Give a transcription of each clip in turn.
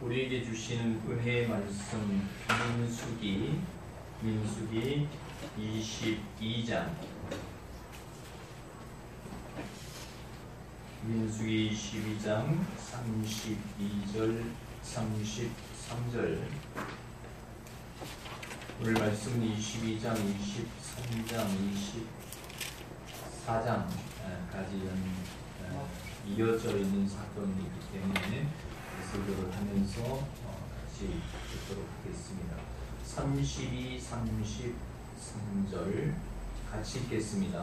우리에게 주시는 은혜의 말씀 민수기 22장 민수기 22장 32절 33절 오늘 말씀은 22장 23장 24장까지 이어져 있는 사건이기 때문에 설교를 하면서 같이 듣도록 하겠습니다. 32, 33절 같이 읽겠습니다.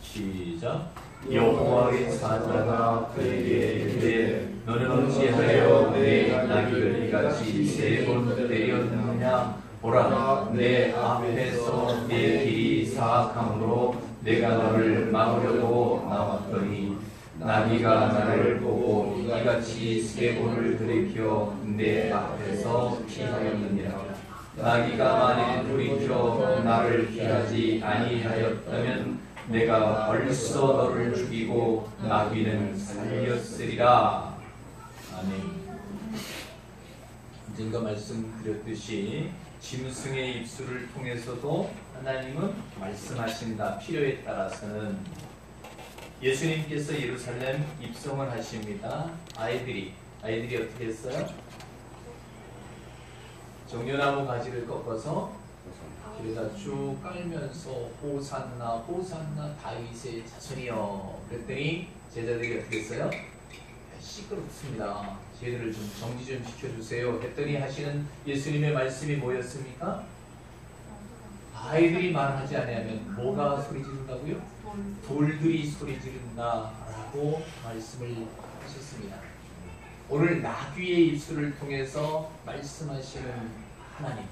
시작. 여호와의 사자가 그에게 이르되 너는 어찌하여 내 나귀를 이같이 세 번 때렸느냐? 보라, 내 앞에서 내 길이 사악함으로 내가 너를 막으려고 나왔더니 나귀가 나를 보고 이같이 세 번을 들이켜 내 앞에서 피하였느니라. 나귀가 만일 돌이켜 나를 피하지 아니하였다면 내가 벌써 너를 죽이고 나귀는 살렸으리라. 아멘. 언젠가 말씀드렸듯이 짐승의 입술을 통해서도 하나님은 말씀하신다. 필요에 따라서는 예수님께서 예루살렘 입성을 하십니다. 아이들이 어떻게 했어요? 정려나무 가지를 꺾어서 길에다 쭉 깔면서 호산나 호산나 다윗의 자손이여 그랬더니 제자들이 어떻게 했어요? 시끄럽습니다. 저희들을 좀 정지 좀 시켜주세요 했더니 하시는 예수님의 말씀이 뭐였습니까? 아이들이 말하지 않으면 뭐가 소리 지른다고요? 돌들이 소리 지른다라고 말씀을 하셨습니다. 오늘 나귀의 입술을 통해서 말씀하시는 하나님,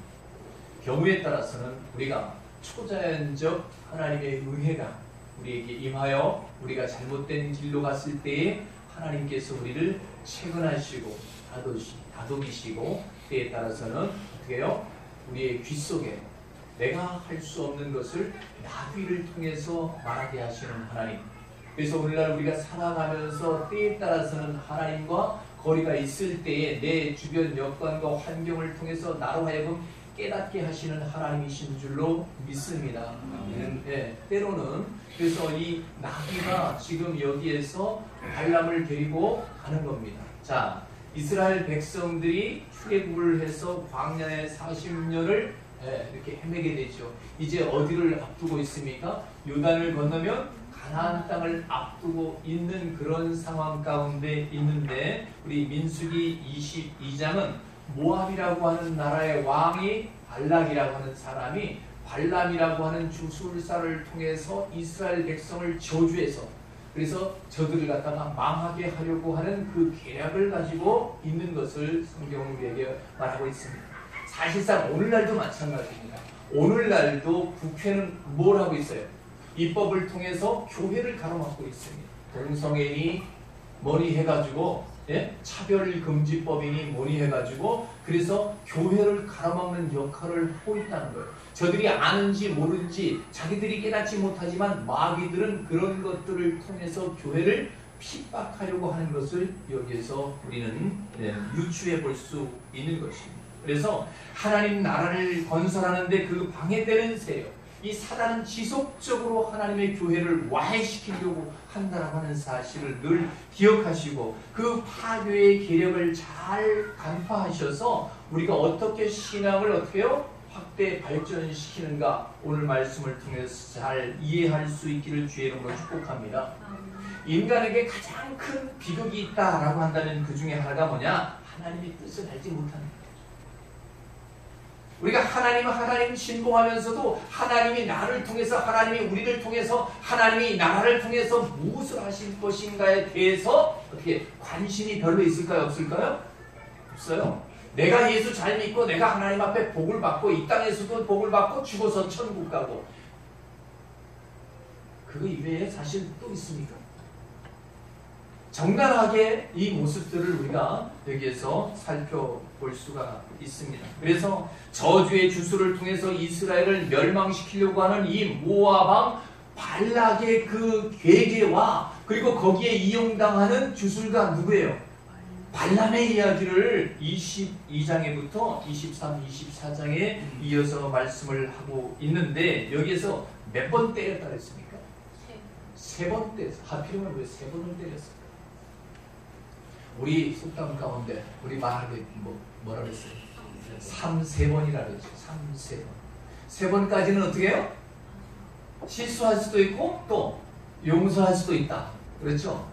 경우에 따라서는 우리가 초자연적 하나님의 은혜가 우리에게 임하여 우리가 잘못된 길로 갔을 때에 하나님께서 우리를 채근하시고 다독이시고 때에 따라서는 어떻게 해요? 우리의 귀 속에 내가 할 수 없는 것을 나귀를 통해서 말하게 하시는 하나님. 그래서 오늘날 우리가 살아가면서 때에 따라서는 하나님과 거리가 있을 때에 내 주변 여건과 환경을 통해서 나로 하여금 깨닫게 하시는 하나님이신 줄로 믿습니다. 때로는 그래서 이 나귀가 지금 여기에서 발람을 데리고 가는 겁니다. 자, 이스라엘 백성들이 출애굽을 해서 광야에 40년을 이렇게 헤매게 되죠. 이제 어디를 앞두고 있습니까? 요단을 건너면 가나안 땅을 앞두고 있는 그런 상황 가운데 있는데 우리 민수기 22장은 모압이라고 하는 나라의 왕이 발락이라고 하는 사람이 발람이라고 하는 주술사를 통해서 이스라엘 백성을 저주해서 그래서 저들을 갖다가 망하게 하려고 하는 그 계략을 가지고 있는 것을 성경은 우리에게 말하고 있습니다. 사실상 오늘날도 마찬가지입니다. 오늘날도 국회는 뭘 하고 있어요? 입법을 통해서 교회를 가로막고 있습니다. 동성애니 뭐니 해가지고 차별금지법이니 뭐니 해가지고 그래서 교회를 가로막는 역할을 하고 있다는 거예요. 저들이 아는지 모르는지 자기들이 깨닫지 못하지만 마귀들은 그런 것들을 통해서 교회를 핍박하려고 하는 것을 여기에서 우리는 유추해 볼 수 있는 것입니다. 그래서 하나님 나라를 건설하는데 그 방해되는 세력, 이 사단은 지속적으로 하나님의 교회를 와해시키려고 한다고 하는 사실을 늘 기억하시고 그 파괴의 계력을 잘 간파하셔서 우리가 어떻게 신앙을 어떻게요? 확대 발전시키는가 오늘 말씀을 통해서 잘 이해할 수 있기를 주의 이름으로 축복합니다. 인간에게 가장 큰 비극이 있다라고 한다면 그 중에 하나가 뭐냐? 하나님의 뜻을 알지 못하는 것. 우리가 하나님 신봉하면서도 하나님이 나를 통해서 하나님이 우리를 통해서 하나님이 나라를 통해서 무엇을 하실 것인가에 대해서 어떻게 관심이 별로 있을까요? 없을까요? 없어요. 내가 예수 잘 믿고 내가 하나님 앞에 복을 받고 이 땅에서도 복을 받고 죽어서 천국 가고 그거 이외에 사실 또 있습니까? 정갈하게 이 모습들을 우리가 여기에서 살펴볼 수가 있습니다. 그래서 저주의 주술을 통해서 이스라엘을 멸망시키려고 하는 이 모압왕 발락의 그 계계와 그리고 거기에 이용당하는 주술가 누구예요? 발람의 이야기를 22장에부터 23, 24장에 이어서 말씀을 하고 있는데 여기에서 몇 번 때렸다 그랬습니까? 세 번 때렸어요. 하필이면 왜 세 번을 때렸을까? 우리 속담 가운데 우리 말하기 뭐라 그랬어요? 3-3번이라 그랬죠. 3-3번. 3번까지는 어떻게 해요? 실수할 수도 있고 또 용서할 수도 있다. 그렇죠?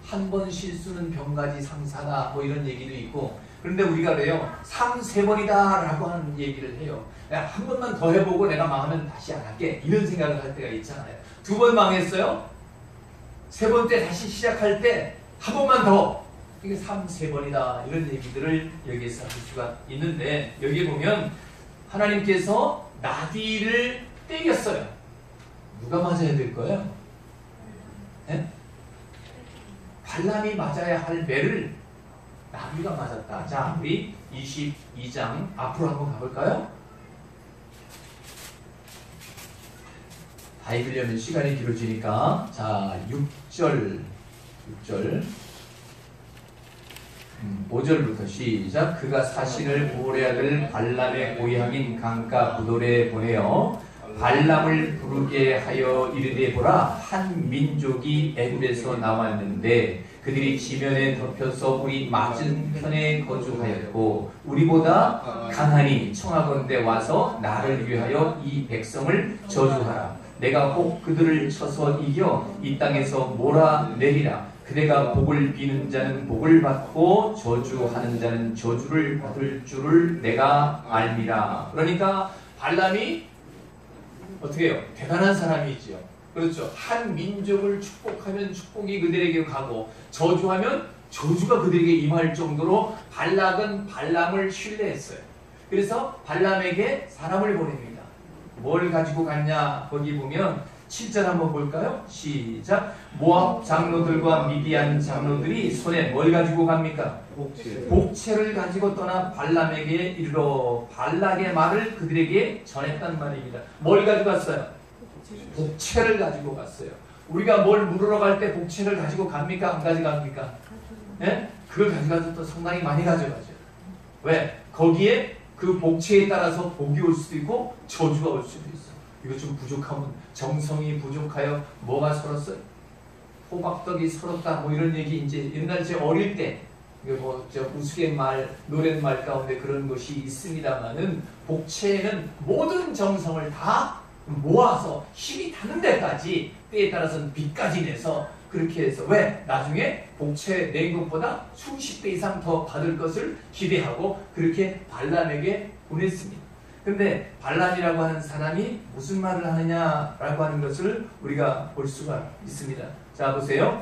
한 번 실수는 병가지 상사다 뭐 이런 얘기도 있고 그런데 우리가 그래요. 3-3번이다 라고 하는 얘기를 해요. 한 번만 더 해보고 내가 망하면 다시 안 할게 이런 생각을 할 때가 있잖아요. 2번 망했어요. 3번째 다시 시작할 때 한 번만 더 이게 3-3번이다 이런 얘기들을 여기에서 할 수가 있는데 여기 보면 하나님께서 나디를 때렸어요. 누가 맞아야 될 거예요? 네? 발람이 맞아야 할 매를 나비가 맞았다. 자, 우리 22장 앞으로 한번 가볼까요? 다 읽으려면 시간이 길어지니까 자 6절 5절부터 시작. 그가 사신을 보올의 아들 발람의 고향인 강가 부돌에 보내어 발람을 부르게 하여 이르되 보라 한 민족이 애굽에서 나왔는데 그들이 지면에 덮여서 우리 맞은편에 거주하였고 우리보다 강하니 청하건대 와서 나를 위하여 이 백성을 저주하라. 내가 혹 그들을 쳐서 이겨 이 땅에서 몰아내리라. 그대가 복을 비는 자는 복을 받고 저주하는 자는 저주를 받을 줄을 내가 알미라. 그러니까 발람이 어떻게 해요? 대단한 사람이지요. 그렇죠. 한 민족을 축복하면 축복이 그들에게 가고 저주하면 저주가 그들에게 임할 정도로 발락은 발람을 신뢰했어요. 그래서 발람에게 사람을 보냅니다. 뭘 가지고 갔냐? 거기 보면 7절 한번 볼까요? 시작. 모압 장로들과 미디안 장로들이 손에 뭘 가지고 갑니까? 복채를 가지고 떠나 발람에게 이르러 발락의 말을 그들에게 전했단 말입니다. 뭘 가지고 갔어요? 복채를 가지고 갔어요. 우리가 뭘 물으러 갈 때 복채를 가지고 갑니까? 안 가져갑니까? 네? 그걸 가져가서 또 상당히 많이 가져가죠. 왜? 거기에 그 복채에 따라서 복이 올 수도 있고 저주가 올 수도 있어. 이거 좀 부족하면 정성이 부족하여 뭐가 서렀어요? 호박떡이 서렀다 뭐 이런 얘기 이제 옛날 제 어릴 때 저 우스갯말 노랫말 가운데 그런 것이 있습니다만은 복채에는 모든 정성을 다 모아서 힘이 닿는 데까지 때에 따라서는 빚까지 내서 그렇게 해서 왜? 나중에 복채 낸 것보다 수십 배 이상 더 받을 것을 기대하고 그렇게 발람에게 보냈습니다. 근데 발람이라고 하는 사람이 무슨 말을 하느냐라고 하는 것을 우리가 볼 수가 있습니다. 자 보세요.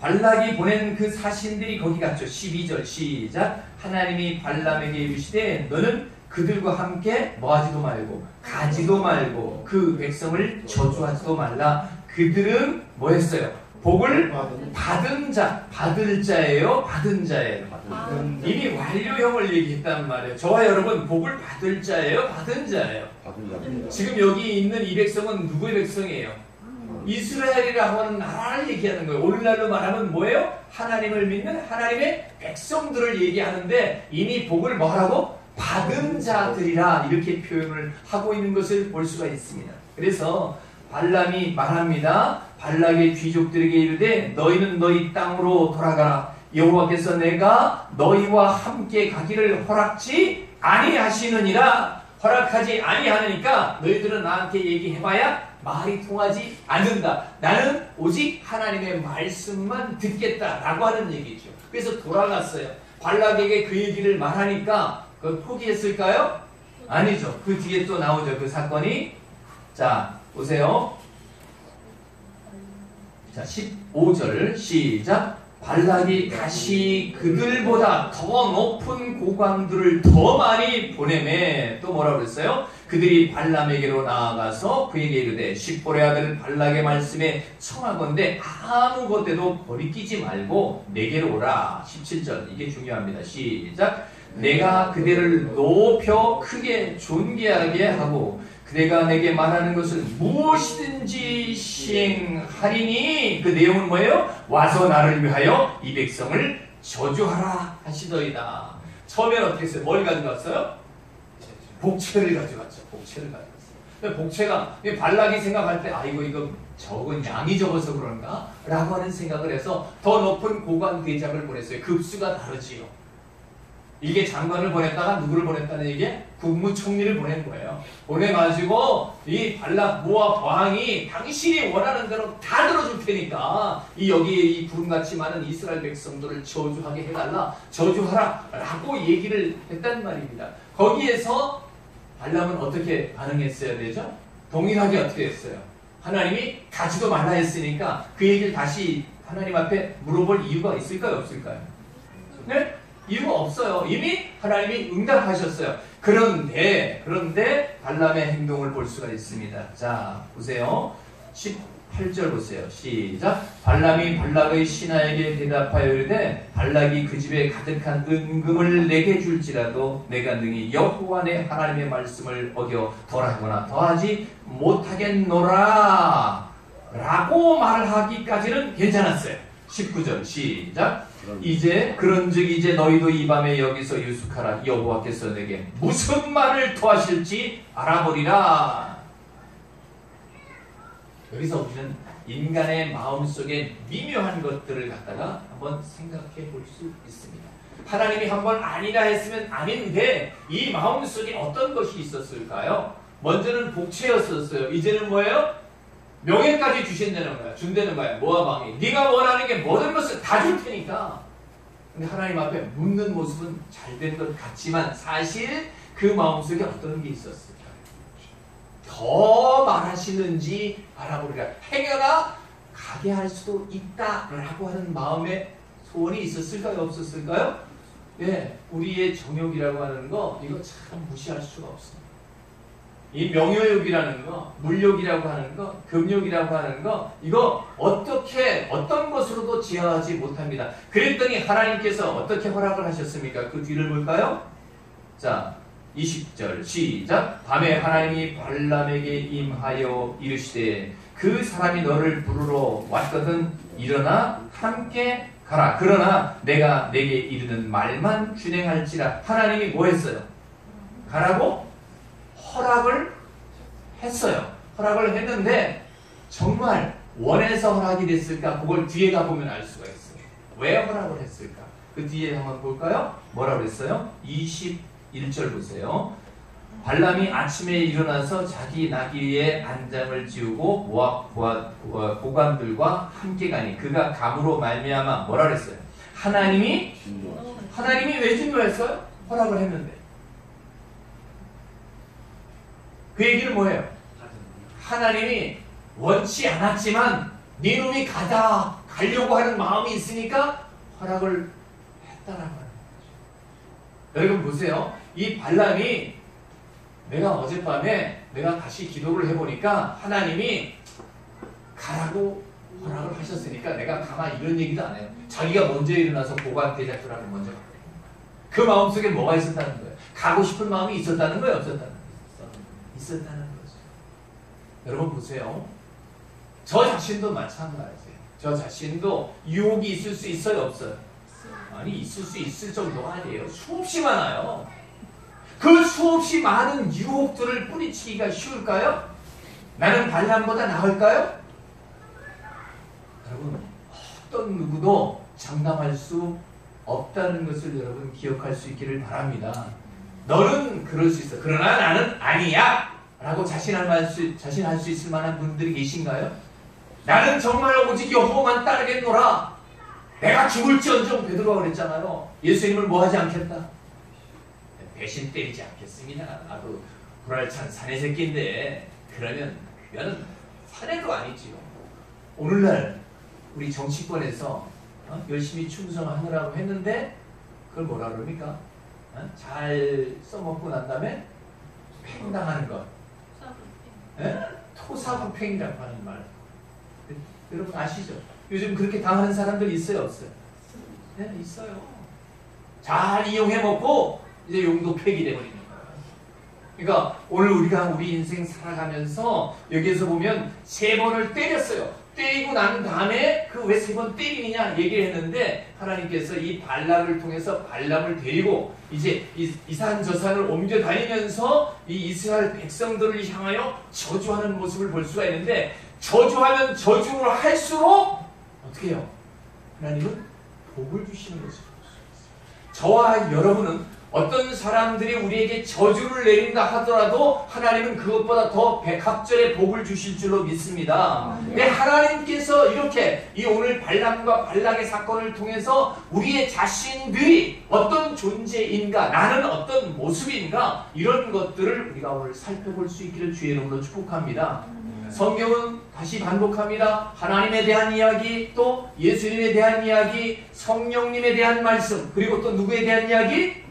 발락이 보낸 그 사신들이 거기 갔죠. 12절 시작. 하나님이 발람에게 이르시되 너는 그들과 함께 뭐하지도 말고 가지도 말고 그 백성을 저주하지도 말라. 그들은 뭐 했어요? 복을 받은 자, 받을 자예요? 받은 자예요? 이미 완료형을 얘기했단 말이에요. 저와 여러분 복을 받을 자예요? 받은 자예요? 지금 여기 있는 이 백성은 누구의 백성이에요? 이스라엘이라고 하는 나라를 얘기하는 거예요. 오늘날로 말하면 뭐예요? 하나님을 믿는 하나님의 백성들을 얘기하는데 이미 복을 뭐라고? 받은 자들이라 이렇게 표현을 하고 있는 것을 볼 수가 있습니다. 그래서 발람이 말합니다. 발락의 귀족들에게 이르되 너희는 너희 땅으로 돌아가라. 여호와께서 내가 너희와 함께 가기를 허락지 아니하시느니라. 허락하지 아니하니까 너희들은 나한테 얘기해봐야 말이 통하지 않는다. 나는 오직 하나님의 말씀만 듣겠다라고 하는 얘기죠. 그래서 돌아갔어요. 발락에게 그 얘기를 말하니까 그걸 포기했을까요? 아니죠. 그 뒤에 또 나오죠. 그 사건이. 자 보세요. 자 15절 시작. 발락이 다시 그들보다 더 높은 고관들을 더 많이 보내매 또 뭐라고 그랬어요? 그들이 발람에게로 나아가서 그에게 이르되 십볼의 아들 발락의 말씀에 청하건대 아무 것에도 버리끼지 말고 내게로 오라. 17절 이게 중요합니다. 시작. 내가 그대를 높여 크게 존귀하게 하고 그대가 내게 말하는 것을 무엇이든지 시행하리니 그 내용은 뭐예요? 와서 나를 위하여 이 백성을 저주하라 하시더이다. 처음엔 어떻게 했어요? 뭘 가져갔어요? 복채를 가져갔죠. 복채를 가져갔어요. 복채가 발락이 생각할 때 이거 적은 양이 적어서 그런가? 라고 하는 생각을 해서 더 높은 고관 대장을 보냈어요. 급수가 다르지요. 이게 장관을 보냈다가 누구를 보냈다는 얘기에 국무총리를 보낸 거예요. 보내가지고 이 발락 모압 왕이 당신이 원하는 대로 다 들어줄 테니까 여기에 이 구름같이 많은 이스라엘 백성들을 저주하게 해달라, 저주하라 라고 얘기를 했단 말입니다. 거기에서 발람은 어떻게 반응했어야 되죠? 동일하게 어떻게 했어요? 하나님이 가지도 말라 했으니까 그 얘기를 다시 하나님 앞에 물어볼 이유가 있을까요? 없을까요? 네? 이유가 없어요. 이미 하나님이 응답하셨어요. 그런데 발람의 행동을 볼 수가 있습니다. 자, 보세요. 18절 보세요. 시작. 발람이 발락의 신하에게 대답하여 이르되 발락이 그 집에 가득한 은금을 내게 줄지라도 내가 능히 여호와 내 하나님의 말씀을 어겨 덜하거나 더하지 못하겠노라 라고 말하기까지는 괜찮았어요. 19절 시작. 이제 그런즉 이제 너희도 이 밤에 여기서 유숙하라. 여호와께서 내게 무슨 말을 토하실지 알아보리라. 여기서 우리는 인간의 마음속에 미묘한 것들을 갖다가 한번 생각해 볼 수 있습니다. 하나님이 한번 아니라 했으면 아닌데 이 마음속에 어떤 것이 있었을까요? 먼저는 복채였었어요. 이제는 뭐예요? 명예까지 주신다는 거야. 준다는 거야. 모압 왕이. 네가 원하는 게 모든 것을 다 줄 테니까. 근데 하나님 앞에 묻는 모습은 잘된 것 같지만 사실 그 마음속에 어떤 게 있었을까? 더 말하시는지 알아보리라. 행여나 가게 할 수도 있다라고 하는 마음의 소원이 있었을까요? 없었을까요? 예, 우리의 정욕이라고 하는 거 이거 참 무시할 수가 없습니다. 이 명예욕이라는 거, 물욕이라고 하는 거, 금욕이라고 하는 거 이거 어떤 것으로도 제어하지 못합니다. 그랬더니 하나님께서 어떻게 허락을 하셨습니까? 그 뒤를 볼까요? 자, 20절 시작. 밤에 하나님이 발람에게 임하여 이르시되 그 사람이 너를 부르러 왔거든 일어나 함께 가라. 그러나 내가 내게 이르는 말만 준행할지라. 하나님이 뭐 했어요? 가라고 허락을 했어요. 허락을 했는데 정말 원해서 허락이 됐을까? 그걸 뒤에 가보면 알 수가 있어요. 왜 허락을 했을까? 그 뒤에 한번 볼까요? 뭐라고 했어요? 21절 보세요. 발람이 아침에 일어나서 자기 나귀에 안장을 지우고 모압 고관들과 함께 가니 그가 감으로 말미암아 뭐라 그랬어요? 하나님이 왜 진노했어요? 허락을 했는데. 그 얘기는 뭐예요? 하나님이 원치 않았지만 네 놈이 가려고 하는 마음이 있으니까 허락을 했다라고 하는 거죠. 여러분 보세요. 이 발람이 내가 어젯밤에 내가 다시 기도를 해보니까 하나님이 가라고 허락을 하셨으니까 내가 가만히 이런 얘기도 안 해요. 자기가 먼저 일어나서 고관 대작들하고 먼저 가요. 그 마음속에 뭐가 있었다는 거예요? 가고 싶은 마음이 있었다는 거예요? 없었다는 거예요? 있었다는 거죠. 여러분 보세요. 저 자신도 마찬가지예요. 저 자신도 유혹이 있을 수 있어요? 없어요? 아니 있을 수 있을 정도가 아니에요. 수없이 많아요. 그 수없이 많은 유혹들을 뿌리치기가 쉬울까요? 나는 발람보다 나을까요? 여러분 어떤 누구도 장담할 수 없다는 것을 여러분 기억할 수 있기를 바랍니다. 너는 그럴 수 있어. 그러나 나는 아니야. 라고 자신할 수 있을 만한 분들이 계신가요? 나는 정말 오직 여호와만 따르겠노라. 내가 죽을지언정 베드로가 그랬잖아요. 예수님을 뭐 하지 않겠다? 배신 때리지 않겠습니다. 나도 불알찬 사내 새끼인데 그거는 사내도 아니지요. 오늘날 우리 정치권에서 열심히 충성하느라고 했는데 그걸 뭐라 그럽니까? 잘 써먹고 난 다음에 팽당하는 것. 토사구팽이라고 하는 말. 여러분 아시죠? 요즘 그렇게 당하는 사람들 있어요? 없어요? 네, 있어요. 잘 이용해 먹고 이제 용도 폐기돼 버리는 거예요. 그러니까 오늘 우리 인생 살아가면서 여기에서 보면 3번을 때렸어요. 때리고 난 다음에 그 왜 3번 때리느냐 얘기를 했는데 하나님께서 이 발락을 통해서 발람을 데리고 이제 이 산 저 산을 옮겨 다니면서 이 이스라엘 백성들을 향하여 저주하는 모습을 볼 수가 있는데 저주하면 저주를 할수록 어떻게 해요? 하나님은 복을 주시는 것을 볼 수 있어요. 저와 여러분은 어떤 사람들이 우리에게 저주를 내린다 하더라도 하나님은 그것보다 더 백합절의 복을 주실 줄로 믿습니다. 근데 하나님께서 이렇게 이 오늘 발람과 발락의 사건을 통해서 우리의 자신들이 어떤 존재인가, 나는 어떤 모습인가, 이런 것들을 우리가 오늘 살펴볼 수 있기를 주의 이름으로 축복합니다. 성경은 다시 반복합니다. 하나님에 대한 이야기, 또 예수님에 대한 이야기, 성령님에 대한 말씀, 그리고 또 누구에 대한 이야기?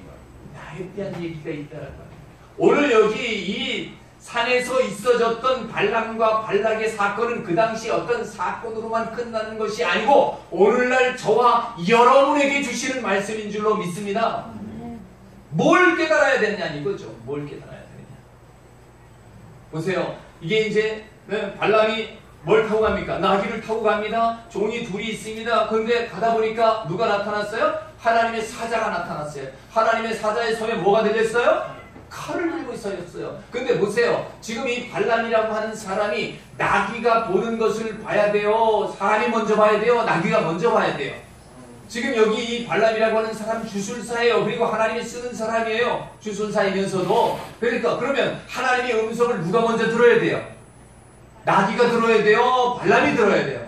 나에 대한 얘기가 있다는 거예요. 오늘 여기 이 산에서 있어졌던 발람과 발락의 사건은 그 당시 어떤 사건으로만 끝나는 것이 아니고 오늘날 저와 여러분에게 주시는 말씀인 줄로 믿습니다. 뭘 깨달아야 되느냐 이거죠. 뭘 깨달아야 되느냐. 보세요. 이게 이제 발람이 뭘 타고 갑니까? 나귀를 타고 갑니다. 종이 둘이 있습니다. 그런데 가다 보니까 누가 나타났어요? 하나님의 사자가 나타났어요. 하나님의 사자의 손에 뭐가 들렸어요? 칼을 들고 있었어요. 근데 보세요. 지금 이 발람이라고 하는 사람이 나귀가 보는 것을 봐야 돼요? 사람이 먼저 봐야 돼요? 나귀가 먼저 봐야 돼요? 지금 여기 이 발람이라고 하는 사람 주술사예요. 그리고 하나님이 쓰는 사람이에요. 주술사이면서도. 그러니까 그러면 하나님의 음성을 누가 먼저 들어야 돼요? 나귀가 들어야 돼요? 발람이 들어야 돼요?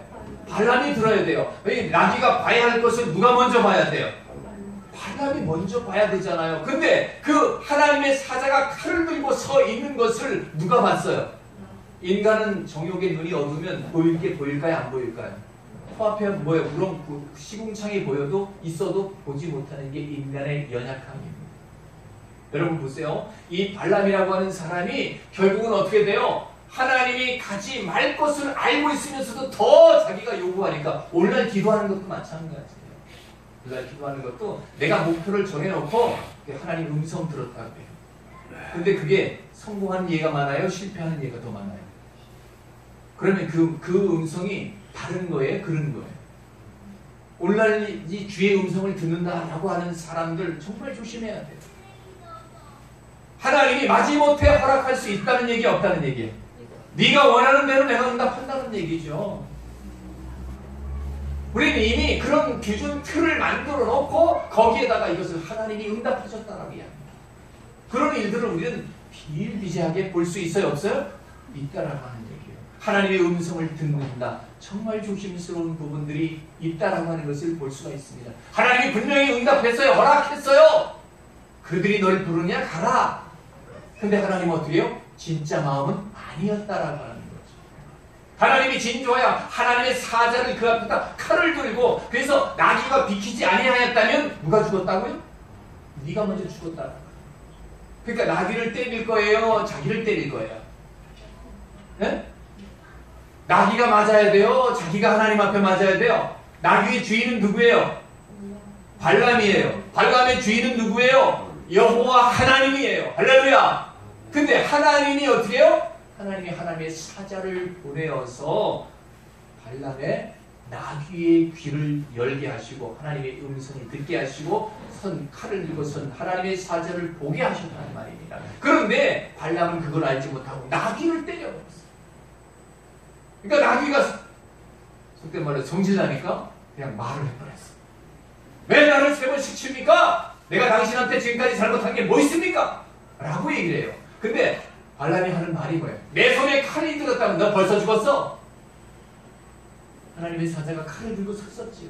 발람이 들어야 돼요. 나귀가 봐야 할 것을 누가 먼저 봐야 돼요? 발람이 먼저 봐야 되잖아요. 근데 그 하나님의 사자가 칼을 들고 서 있는 것을 누가 봤어요? 인간은 정욕의 눈이 어두우면 보일까요? 안 보일까요? 코앞에 뭐예요? 물론 그 시궁창이 보여도 있어도 보지 못하는 게 인간의 연약함입니다. 여러분 보세요. 이 발람이라고 하는 사람이 결국은 어떻게 돼요? 하나님이 가지 말 것을 알고 있으면서도 더 자기가 요구하니까 오늘날 기도하는 것도 마찬가지예요. 오늘날 기도하는 것도 내가 목표를 정해놓고 하나님 음성 들었다고 해요. 근데 그게 성공하는 예가 많아요? 실패하는 예가 더 많아요? 그러면 그 음성이 다른 거예요? 그런 거예요? 오늘날 이 주의 음성을 듣는다라고 하는 사람들 정말 조심해야 돼요. 하나님이 마지못해 허락할 수 있다는 얘기 없다는 얘기예요. 네가 원하는 대로 내가 응답한다는 얘기죠. 우리는 이미 그런 기준 틀을 만들어 놓고 거기에다가 이것을 하나님이 응답하셨다라고 이야기합니다. 그런 일들을 우리는 비일비재하게 볼 수 있어요? 없어요? 있다라고 하는 얘기예요. 하나님의 음성을 듣는다. 정말 조심스러운 부분들이 있다라고 하는 것을 볼 수가 있습니다. 하나님이 분명히 응답했어요. 허락했어요. 그들이 널 부르냐? 가라. 근데 하나님은 어떻게 해요? 진짜 마음은 아니었다라고 하는 거죠. 하나님이 진조하여 하나님의 사자를 그 앞에다 칼을 들고 그래서 나귀가 비키지 아니하였다면 누가 죽었다고요? 네가 먼저 죽었다. 그러니까 나귀를 때릴 거예요? 자기를 때릴 거예요? 네? 나귀가 맞아야 돼요? 자기가 하나님 앞에 맞아야 돼요? 나귀의 주인은 누구예요? 발람이에요. 발람의 주인은 누구예요? 여호와 하나님이에요. 할렐루야. 근데 하나님이 어떻게 해요? 하나님이 하나님의 사자를 보내어서 발람의 나귀의 귀를 열게 하시고 하나님의 음성을 듣게 하시고 칼을 들고 선 하나님의 사자를 보게 하셨다는 말입니다. 그런데 발람은 그걸 알지 못하고 나귀를 때려버렸어요. 그러니까 나귀가 속된 말로 성질나니까 그냥 말을 해버렸어. 왜 나를 3번씩 칩니까? 내가 당신한테 지금까지 잘못한 게 뭐 있습니까? 라고 얘기를 해요. 근데 발람이 하는 말이 뭐예요? 내 손에 칼이 들었다면 너 벌써 죽었어? 하나님의 사자가 칼을 들고 섰었지요.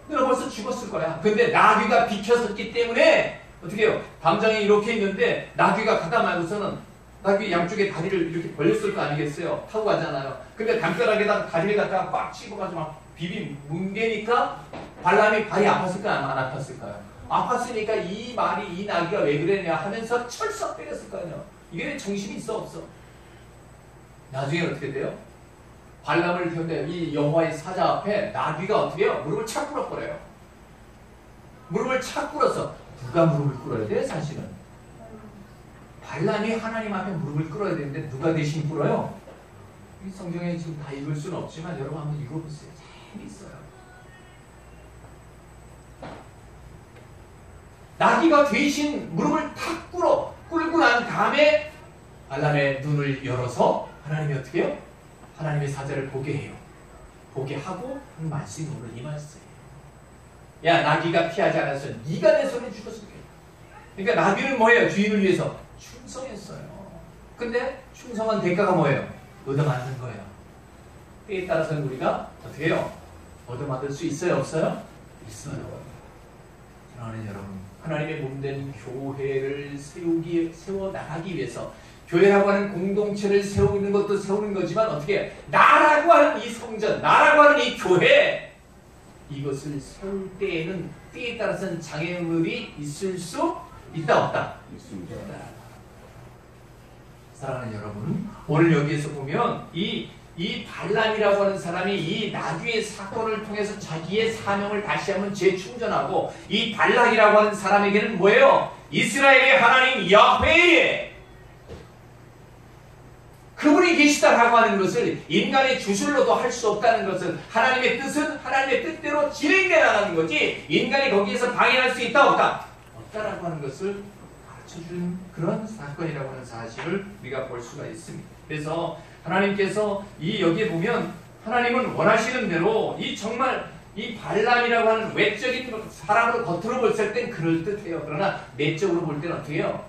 너 벌써 죽었을 거야. 근데 나귀가 비켜섰기 때문에 어떻게 해요? 담장에 이렇게 있는데 나귀가 가다 말고서는 나귀 양쪽에 다리를 이렇게 벌렸을 거 아니겠어요? 타고 가잖아요. 근데 담벼락에다가 다리를 갖다가 꽉 찝어가지고 막 비비 뭉개니까 발람이 발이 아팠을까요? 안 아팠을까요? 아팠으니까 이 나귀가 왜 그랬냐 하면서 철썩 때렸을 거 아니에요. 이게 정신이 있어 없어? 나중에 어떻게 돼요? 발람을 겪는 이 여호와의 사자 앞에 나귀가 어떻게 해요? 무릎을 착 꿇어버려요. 무릎을 착 꿇어서 누가 무릎을 꿇어야 돼? 사실은 발람이 하나님 앞에 무릎을 꿇어야 되는데 누가 대신 꿇어요? 이 성경에 지금 다 읽을 수는 없지만 여러분 한번 읽어보세요. 재밌어요. 나귀가 대신 무릎을 탁 꿇고 난 다음에 발람의 눈을 열어서 하나님이 어떻게 해요? 하나님의 사자를 보게 해요. 보게 하고 한 말씀이 오늘 이 말씀이에요. 야, 나귀가 피하지 않아서 네가 내 손에 죽었을 거야. 그러니까 나귀는 뭐예요? 주인을 위해서 충성했어요. 근데 충성한 대가가 뭐예요? 얻어맞는 거예요. 때에 따라서는 우리가 어떻게 해요? 얻어맞을 수 있어요? 없어요? 있어요. 사랑하는 여러분, 하나님의 몸된 교회를 세워나가기 위해서 교회라고 하는 공동체를 세우는 것도 세우는 거지만 어떻게 나라고 하는 이 성전, 나라고 하는 이 교회, 이것을 세울 때에는 때에 따라서는 장애물이 있을 수 있다 없다? 있습니다. 사랑하는 여러분, 오늘 여기에서 보면 이 발람이라고 하는 사람이 이 나귀의 사건을 통해서 자기의 사명을 다시 한번 재충전하고, 이 발락이라고 하는 사람에게는 뭐예요? 이스라엘의 하나님 야훼, 그분이 계시다라고 하는 것을 인간의 주술로도 할 수 없다는 것을, 하나님의 뜻은 하나님의 뜻대로 진행되어 나가는 거지 인간이 거기에서 방해할 수 있다 없다? 없다라고 하는 것을 가르쳐준 그런 사건이라고 하는 사실을 우리가 볼 수가 있습니다. 그래서 하나님께서 여기에 보면 하나님은 원하시는 대로 정말 이 발람이라고 하는 외적인 사람으로 겉으로 봤을 땐 그럴듯해요. 그러나 내적으로 볼 때는 어떻게 해요?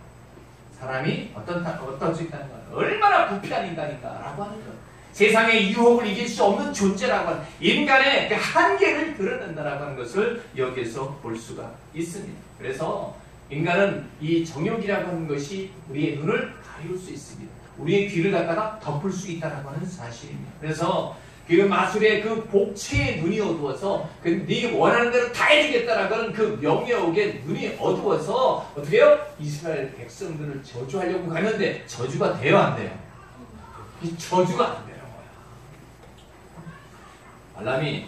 사람이 어떤 수 있다는 것, 얼마나 부패한 인간인가라고 하는 것, 세상의 유혹을 이길 수 없는 존재라고 하는 인간의 그 한계를 드러낸다라고 하는 것을 여기에서 볼 수가 있습니다. 그래서 인간은 이 정욕이라고 하는 것이 우리의 눈을 가리울 수 있습니다. 우리의 귀를 갖다가 덮을 수 있다라고 하는 사실입니다. 그래서 그 마술의 그 복체의 눈이 어두워서 네 원하는 대로 다 해주겠다라고 하는 그 명예욕의 눈이 어두워서 어떻게 해요? 이스라엘 백성들을 저주하려고 가는데 저주가 돼요, 안 돼요? 이 저주가 안 되는 거야. 발람이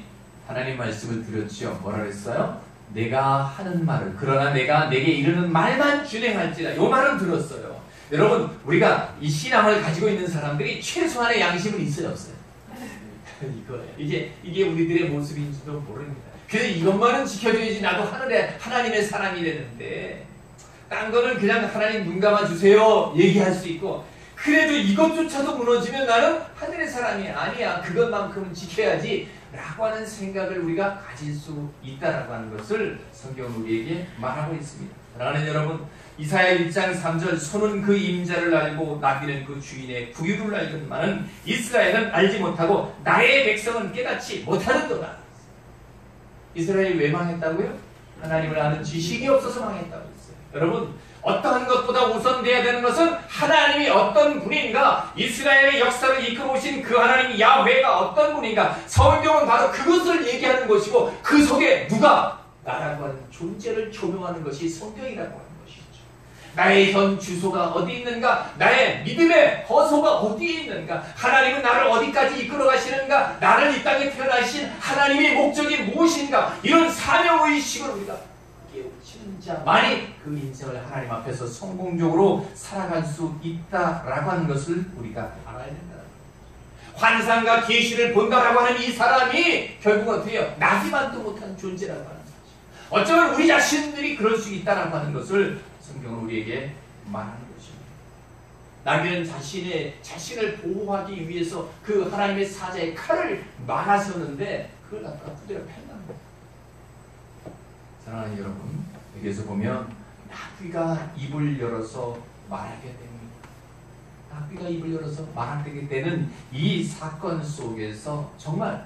하나님 말씀을 드렸지요. 뭐라 그랬어요? 내가 하는 말을, 그러나 내가 내게 이르는 말만 준행할지라. 이 말은 들었어요. 여러분, 우리가 이 신앙을 가지고 있는 사람들이 최소한의 양심은 있어요, 없어요? 이거예요. 이게 우리들의 모습인지도 모릅니다. 그래서 이것만은 지켜줘야지 나도 하나님의 사람이 되는데, 딴 거는 그냥 하나님 눈 감아주세요 얘기할 수 있고, 그래도 이것조차도 무너지면 나는 하늘의 사람이 아니야, 그것만큼은 지켜야지 라고 하는 생각을 우리가 가질 수 있다라고 하는 것을 성경은 우리에게 말하고 있습니다. 사랑하는 여러분, 이사야 1장 3절, 소는 그 임자를 알고 나귀는 그 주인의 구유를 알건만은 이스라엘은 알지 못하고 나의 백성은 깨닫지 못하는도다. 이스라엘이 왜 망했다고요? 하나님을 아는 지식이 없어서 망했다고 했어요. 여러분, 어떠한 것보다 우선돼야 되는 것은 하나님이 어떤 분인가, 이스라엘의 역사를 이끌어 오신 그 하나님 야훼가 어떤 분인가, 성경은 바로 그것을 얘기하는 것이고, 그 속에 누가 나라고 하는 존재를 조명하는 것이 성경이라고 하는 것이죠. 나의 현 주소가 어디 있는가, 나의 믿음의 허소가 어디에 있는가, 하나님은 나를 어디까지 이끌어 가시는가, 나를 이 땅에 태어나신 하나님의 목적이 무엇인가, 이런 사명의식을 우리가 깨우치는 자만이 그 인생을 하나님 앞에서 성공적으로 살아갈 수 있다라고 하는 것을 우리가 알아야 된다. 환상과 계시를 본다라고 하는 이 사람이 결국 어떻게 해요? 나기만도 못한 존재라고 하는 사실. 어쩌면 우리 자신들이 그럴 수 있다라고 하는 것을 성경은 우리에게 말하는 것입니다. 나귀는 자신을 보호하기 위해서 그 하나님의 사자의 칼을 막아섰는데 그걸 갖다가 그대로 폈다는 거예요. 사랑하는 여러분, 여기에서 보면 나귀가 입을 열어서 말하게 됩니다. 나귀가 입을 열어서 말하게 되는 이 사건 속에서 정말,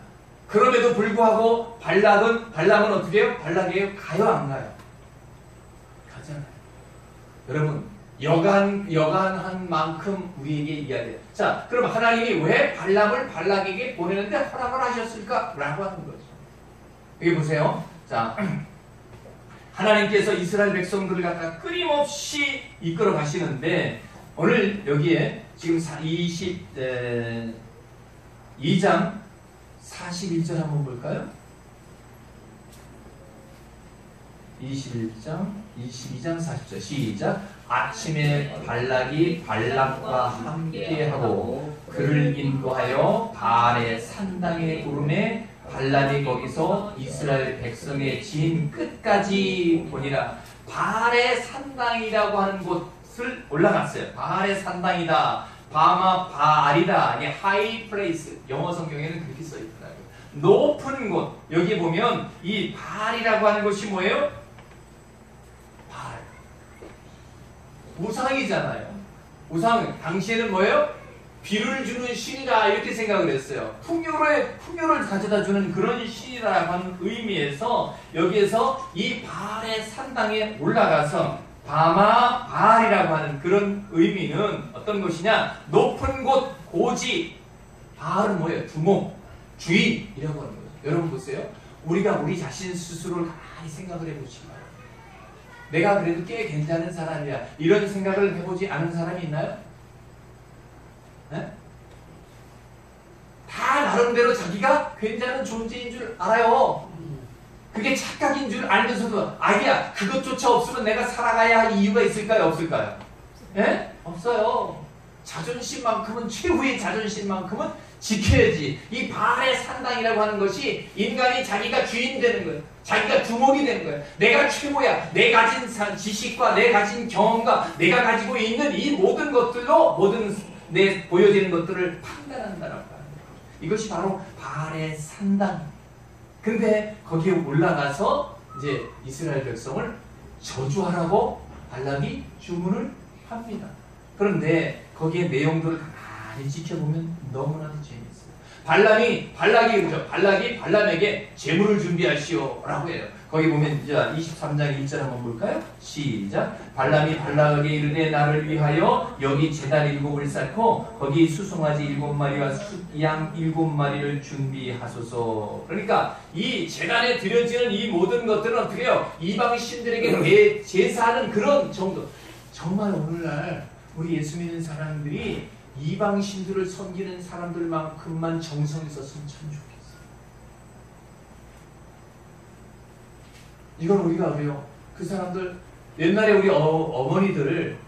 그럼에도 불구하고 발람은 어떻게 해요? 발락이에요? 가요, 안 가요? 가잖아요. 여러분, 여간한 만큼 우리에게 이야기해요. 자, 그럼 하나님이 왜 발람을 발락에게 보내는데 허락을 하셨을까? 라고 하는 거죠. 여기 보세요. 자, 하나님께서 이스라엘 백성들을 갖다 끊임없이 이끌어 가시는데, 오늘 여기에 지금 22장 41절 한번 볼까요? 22장 40절 시작. 아침에 발락이 발람과 함께하고 그를 인도하여 바알의 산당에 오르매 발람이 거기서 이스라엘 백성의 진 끝까지 보니라. 바알의 산당이라고 하는 곳을 올라갔어요. 바알의 산당이다. 바마 바알이다. 아니 하이 플레이스. 영어 성경에는 그렇게 써 있더라고요. 높은 곳. 여기 보면 이 바알이라고 하는 곳이 뭐예요? 바알. 우상이잖아요. 우상. 당시에는 뭐예요? 비를 주는 신이다 이렇게 생각을 했어요. 풍요를 가져다 주는 그런 신이라고 하는 의미에서 여기에서 이 바알의 산당에 올라가서 바마 바알이라고 하는 그런 의미는 어떤 것이냐? 높은 곳, 고지. 바알은 뭐예요? 두목, 주인이라고 하는 거죠. 여러분 보세요. 우리가 우리 자신 스스로를 가만히 생각을 해보시기 바랍니다. 내가 그래도 꽤 괜찮은 사람이야. 이런 생각을 해보지 않은 사람이 있나요? 네? 다 나름대로 자기가 괜찮은 존재인 줄 알아요. 그게 착각인 줄 알면서도 아니야. 그것조차 없으면 내가 살아가야 할 이유가 있을까요? 없을까요? 예? 없어요. 자존심만큼은 최후의 자존심만큼은 지켜야지. 이 바알의 산당이라고 하는 것이 인간이 자기가 주인 되는 거예요. 자기가 두목이 되는 거예요. 내가 최고야. 내 가진 지식과 내 가진 경험과 내가 가지고 있는 이 모든 것들로 모든 내 보여지는 것들을 판단한다라고 하는 거예요. 이것이 바로 바알의 산당. 근데 거기에 올라가서 이제 이스라엘 백성을 저주하라고 발람이 주문을 합니다. 그런데 거기에 내용들을 가만히 지켜보면 너무나도 재미있어요. 발락이 발람에게 재물을 준비하시오라고 해요. 거기 보면 이제 23장 1절 한번 볼까요? 시작. 발람이 발락에게 이르되 나를 위하여 여기 제단 7을 쌓고 거기 수송아지 7마리와 양 7마리를 준비하소서. 그러니까 이 제단에 드려지는 이 모든 것들은 어떻게 해요? 이방 신들에게 제사하는 그런 정도. 정말 오늘날 우리 예수 믿는 사람들이 이방 신들을 섬기는 사람들만큼만 정성이 있었으면 참 좋겠어요. 이건 우리가 왜요? 그 사람들 옛날에 우리 어머니들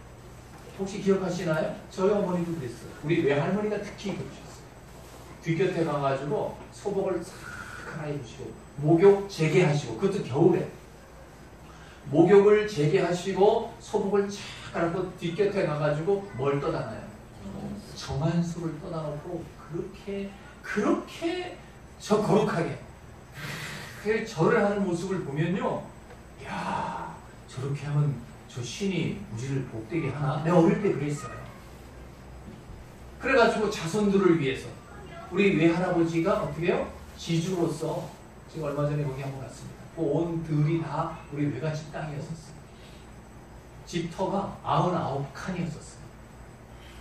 혹시 기억하시나요? 저희 어머니도 그랬어요. 우리 외할머니가 특히 그러셨어요. 뒷곁에 가가지고 소복을 싹 갈아입으시고 목욕 재개하시고, 그것도 겨울에 목욕을 재개하시고 소복을 쫙 갈아입고 뒷곁에 가가지고 뭘 떠나나요? 정한수를 떠나놓고 그렇게 저 거룩하게 절을 하는 모습을 보면요, 야, 저렇게 하면 저 신이 우리를 복되게 하나? 내가 어릴 때 그랬어요. 그래가지고 자손들을 위해서 우리 외할아버지가 어떻게 해요? 지주로서, 제가 얼마 전에 거기 한번 갔습니다. 온 들이 다 우리 외갓집 땅이었었어요. 집터가 99칸이었었어요.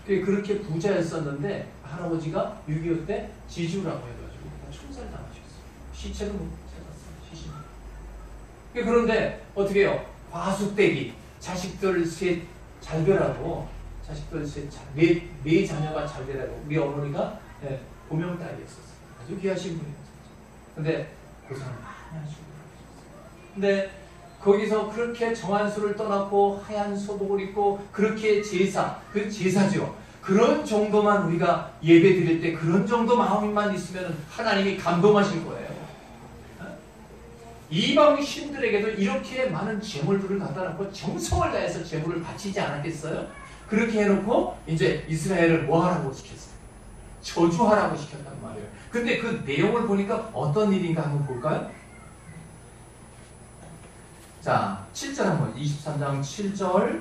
그렇게 부자였었는데 할아버지가 6.25 때 지주라고 해가지고 총살 당하셨어요. 시체도 못 찾았어요. 시신. 그런데 어떻게 해요? 과숙되기, 자식들 셋 잘되라고, 자식들 셋 네 자녀가 잘되라고 우리 어머니가 보명딸이었었어요. 아주 귀하신 분이었었죠. 근데 고생을 많이 하시고 그러셨어요. 근데 거기서 그렇게 정한수를 떠났고 하얀 소복을 입고 그렇게 제사, 그 제사죠. 그런 정도만 우리가 예배 드릴 때 그런 정도 마음만 있으면 하나님이 감동하실 거예요. 이방 신들에게도 이렇게 많은 제물들을 갖다 놓고 정성을 다해서 제물을 바치지 않았겠어요? 그렇게 해놓고 이제 이스라엘을 뭐 하라고 시켰어요? 저주하라고 시켰단 말이에요. 근데 그 내용을 보니까 어떤 일인가 한번 볼까요? 자, 7절 한번, 23장 7절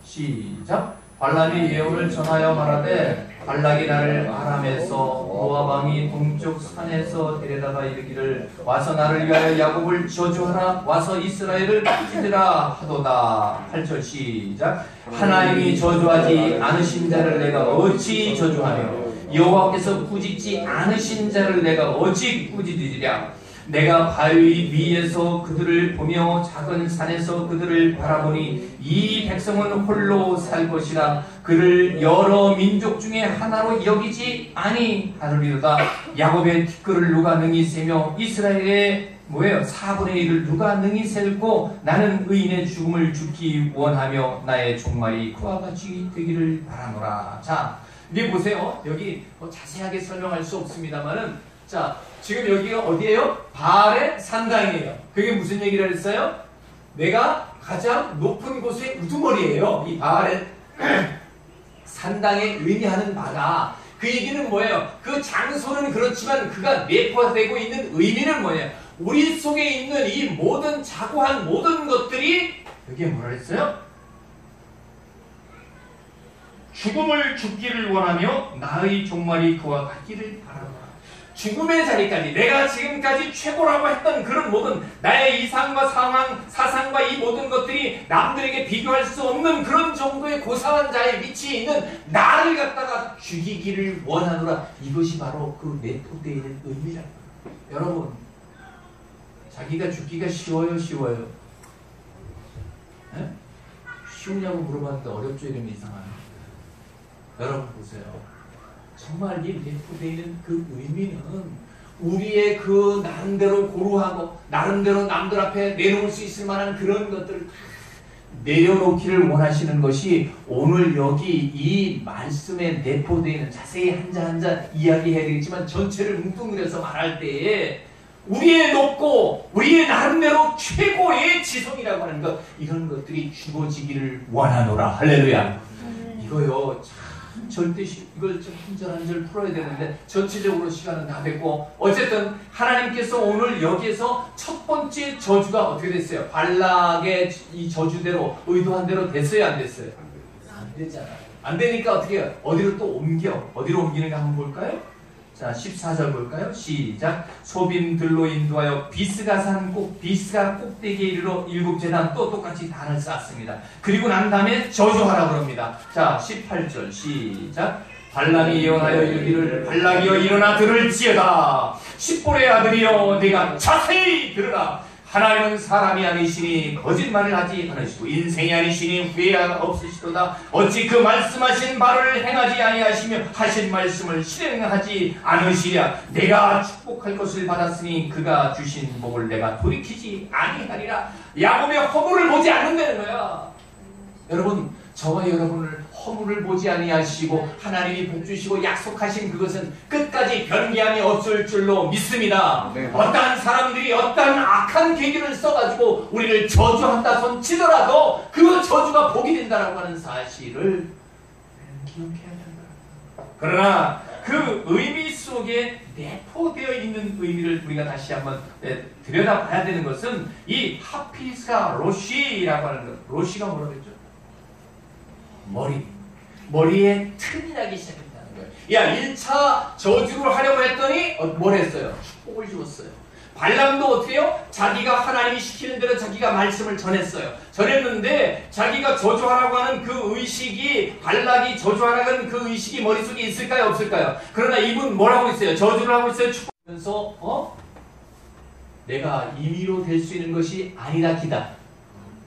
시작. 발람이 예언을 전하여 말하되 발락이 나를 아람에서 모압 왕이 동쪽 산에서 데려다가 이르기를 와서 나를 위하여 야곱을 저주하라, 와서 이스라엘을 찢으라 하도다. 8절 시작. 하나님이 저주하지 않으신 자를 내가 어찌 저주하며 여호와께서 꾸짖지 않으신 자를 내가 어찌 꾸짖으리랴. 내가 바위 위에서 그들을 보며 작은 산에서 그들을 바라보니 이 백성은 홀로 살 것이라. 그를 여러 민족 중에 하나로 여기지 아니하리로다. 야곱의 티끌을 누가 능히 세며 이스라엘의 뭐예요? 4분의 1을 누가 능히 셀고 나는 의인의 죽음을 죽기 원하며 나의 종말이 그와 같이 되기를 바라노라. 자, 이게 보세요. 여기 자세하게 설명할 수 없습니다만은 자, 지금 여기가 어디예요? 바알의 산당이에요. 그게 무슨 얘기를 했어요? 내가 가장 높은 곳의 우두머리예요. 이 바알의 산당에 의미하는 바다. 그 얘기는 뭐예요? 그 장소는 그렇지만 그가 내포되고 있는 의미는 뭐예요? 우리 속에 있는 이 모든 자고한 모든 것들이 여기에 뭐라 했어요? 죽음을 죽기를 원하며 나의 종말이 그와 같기를 바라노라. 죽음의 자리까지 내가 지금까지 최고라고 했던 그런 모든 나의 이상과 상황, 사상과 이 모든 것들이 남들에게 비교할 수 없는 그런 정도의 고상한 자의 위치에 있는 나를 갖다가 죽이기를 원하노라. 이것이 바로 그 내포되어 있는 의미라고. 여러분, 자기가 죽기가 쉬워요? 쉬워요? 에? 쉬우냐고 물어봤는데 어렵죠? 이런 이상한. 여러분 보세요. 정말 이 내포되어 있는 그 의미는 우리의 그 나름대로 고루하고 나름대로 남들 앞에 내놓을 수 있을 만한 그런 것들을 내려놓기를 원하시는 것이 오늘 여기 이 말씀에 내포되어 있는, 자세히 한자 한자 이야기해야 되겠지만 전체를 뭉뚱그려서 말할 때에 우리의 높고 우리의 나름대로 최고의 지성이라고 하는 것, 이런 것들이 주어지기를 원하노라. 할렐루야. 이거요 참 절대 이걸 좀 한 절 한 절 풀어야 되는데 전체적으로 시간은 다 됐고, 어쨌든 하나님께서 오늘 여기에서 첫 번째 저주가 어떻게 됐어요? 발락의 이 저주대로 의도한 대로 됐어요? 안 됐어요? 안 되잖아요. 안 되니까 어떻게 해요? 어디로 또 옮겨? 어디로 옮기는가 한번 볼까요? 자, 14절 볼까요? 시작. 소빔들로 인도하여 비스가 꼭대기에 이르러 7재단 또 똑같이 단을 쌓습니다. 그리고 난 다음에 저주하라 그럽니다. 자, 18절 시작. 발람이 예언하여 이르기를 발락이여 일어나 들을지어다. 십볼의 아들이여 내가 자세히 들으라. 하나님은 사람이 아니시니 거짓말을 하지 않으시고 인생이 아니시니 후회가 없으시도다. 어찌 그 말씀하신 바를 행하지 아니하시며 하신 말씀을 실행하지 않으시랴. 내가 축복할 것을 받았으니 그가 주신 복을 내가 돌이키지 아니하리라. 야곱의 허물을 보지 않는다는 거야. 여러분, 저와 여러분을 허물을 보지 아니하시고 하나님이 복 주시고 약속하신 그것은 끝까지 변개함이 없을 줄로 믿습니다. 네. 어떠한 사람들이 어떠한 악한 계기를 써가지고 우리를 저주한다 손치더라도 그 저주가 복이 된다라고 하는 사실을 기억해야 된다. 그러나 그 의미 속에 내포되어 있는 의미를 우리가 다시 한번 들여다봐야 되는 것은 이 하피스가 로시라고 하는 것. 로시가 뭐라고 했죠? 머리에 틈이 나기 시작했다는 거예요. 야, 1차 저주를 하려고 했더니 뭘 했어요? 축복을 주었어요. 발람도 어떻게 해요? 자기가 하나님이 시키는 대로 자기가 말씀을 전했어요. 전했는데 자기가 저주하라고 하는 그 의식이, 발락이 저주하라고 하는 그 의식이 머릿속에 있을까요? 없을까요? 그러나 이분 뭘 하고 있어요? 저주를 하고 있어요. 축복하면서 내가 임의로 될 수 있는 것이 아니다 기다.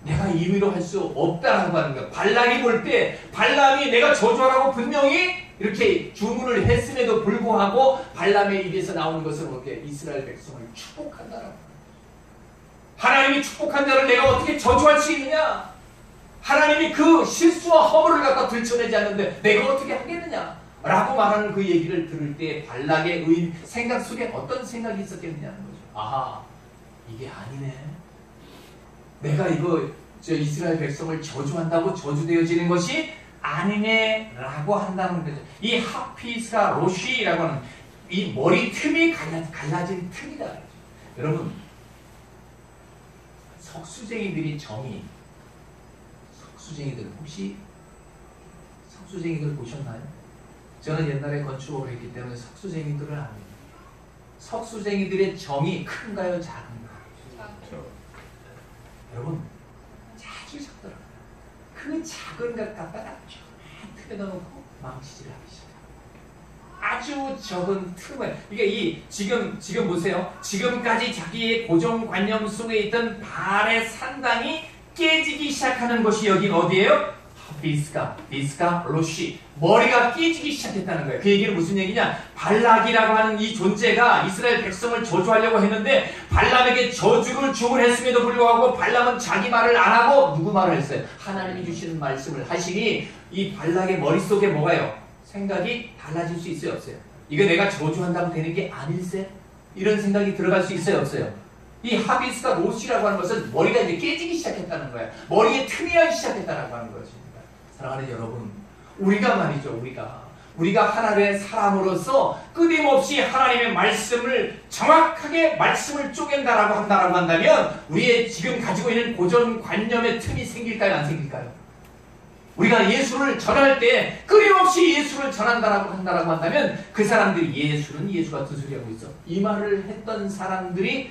내가 임의로 할 수 없다라고 하는 거야. 발락이 볼 때 발람이 내가 저주하라고 분명히 이렇게 주문을 했음에도 불구하고 발람의 입에서 나오는 것은 어떻게 이스라엘 백성을 축복한다라고. 하나님이 축복한 자를 내가 어떻게 저주할 수 있느냐? 하나님이 그 실수와 허물을 갖다 들춰내지 않는데 내가 어떻게 하겠느냐? 라고 말하는 그 얘기를 들을 때 발락의 생각 속에 어떤 생각이 있었겠느냐는 거죠. 아하, 이게 아니네. 내가 이스라엘 백성을 저주한다고 저주되어지는 것이 아니네 라고 한다는 거죠. 이 하피스가 로시라고 하는 이 머리 틈이 갈라진 틈이다. 여러분, 석수쟁이들 혹시 석수쟁이들 보셨나요? 저는 옛날에 건축업을 했기 때문에 석수쟁이들을 압니다. 석수쟁이들의 정이 큰가요? 작은가요? 여러분, 자주 적더라고요. 그 작은 것 갖다가 쫙 틀에다 놓고 망치질을 하기 시작해요. 아주 적은 틈을. 이게 지금 보세요. 지금까지 자기의 고정관념 속에 있던 발의 산당이 깨지기 시작하는 것이 여긴 어디예요? 비스가, 로시. 머리가 깨지기 시작했다는 거예요. 그 얘기는 무슨 얘기냐? 발락이라고 하는 이 존재가 이스라엘 백성을 저주하려고 했는데 발람에게 저주를 주문했음에도 불구하고 발람은 자기 말을 안 하고 누구 말을 했어요? 하나님이 주시는 말씀을 하시니 이 발락의 머릿속에 뭐가요? 생각이 달라질 수 있어요, 없어요? 이거 내가 저주한다고 되는 게 아닐세? 이런 생각이 들어갈 수 있어요, 없어요? 이 하비스가 로시라고 하는 것은 머리가 이제 깨지기 시작했다는 거예요. 머리에 틈이 나기 시작했다라고 하는 것입니다. 사랑하는 여러분, 우리가 말이죠, 우리가 하나님의 사람으로서 끊임없이 하나님의 말씀을 정확하게 말씀을 쪼갠다라고 한다면 우리의 지금 가지고 있는 고정관념의 틈이 생길까요, 안 생길까요? 우리가 예수를 전할 때 끊임없이 예수를 전한다라고 한다면 그 사람들이 예수는 예수 같은 소리 하고 있어. 이 말을 했던 사람들이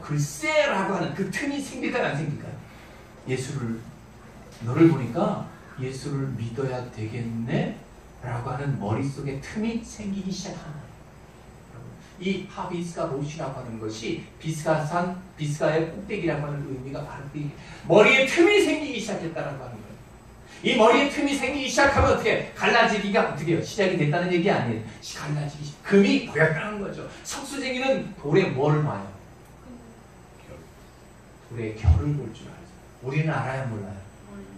글쎄라고 하는 그 틈이 생길까요, 안 생길까요? 너를 보니까 예수를 믿어야 되겠네? 라고 하는 머릿속에 틈이 생기기 시작하는 거예요. 이 하비스가 로시라고 하는 것이 비스가의 꼭대기라고 하는 의미가 바로 머리에 틈이 생기기 시작했다라고 하는 거예요. 이 머리에 틈이 생기기 시작하면 어떻게 갈라지기가 어떻게 해요? 시작이 됐다는 얘기 아니에요. 금이 보였다는 거죠. 석수쟁이는 돌에 뭘 봐요? 돌의 결을 볼 줄 알죠. 우리는 알아요, 몰라요?